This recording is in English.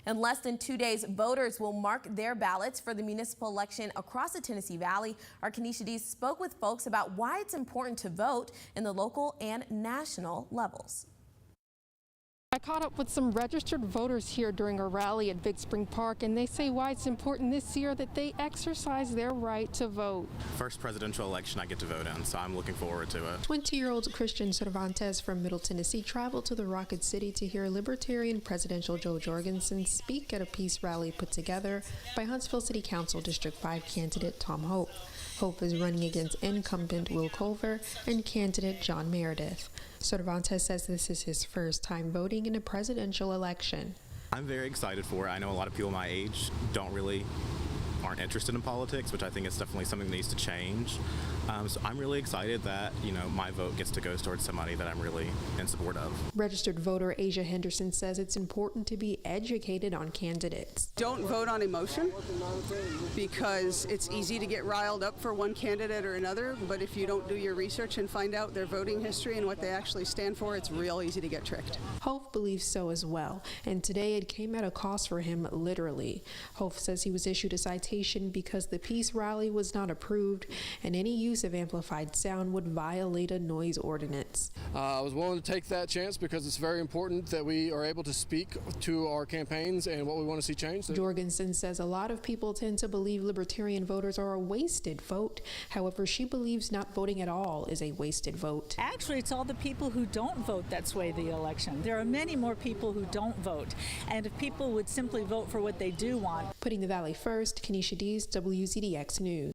In less than 2 days, voters will mark their ballots for the municipal election across the Tennessee Valley. Our Kenesha Dees spoke with folks about why it's important to vote in the local and national levels. I caught up with some registered voters here during a rally at Big Spring Park, and they say why it's important this year that they exercise their right to vote. First presidential election I get to vote in, so I'm looking forward to it. 20-year-old Christian Cervantes from Middle Tennessee traveled to the Rocket City to hear Libertarian Presidential Jo Jorgensen speak at a peace rally put together by Huntsville City Council District 5 candidate Tom Hope. Hope is running against incumbent Will Culver and candidate John Meredith. Cervantes says this is his first time voting in a presidential election. I'm very excited for it. I know a lot of people my age aren't interested in politics, which I think is definitely something that needs to change. So I'm really excited that, my vote gets to go towards somebody that I'm really in support of. Registered voter Asia Henderson says it's important to be educated on candidates. Don't vote on emotion, because it's easy to get riled up for one candidate or another, but if you don't do your research and find out their voting history and what they actually stand for, it's real easy to get tricked. Hope believes so as well, and today it came at a cost for him, literally. Hope says he was issued a citation because the peace rally was not approved and any use of amplified sound would violate a noise ordinance. I was willing to take that chance because it's very important that we are able to speak to our campaigns and what we want to see changed. Jorgensen says a lot of people tend to believe Libertarian voters are a wasted vote. However, she believes not voting at all is a wasted vote. Actually, it's all the people who don't vote that sway the election. There are many more people who don't vote, and if people would simply vote for what they do want. Putting the Valley first, Kenesha Dees, WZDX News.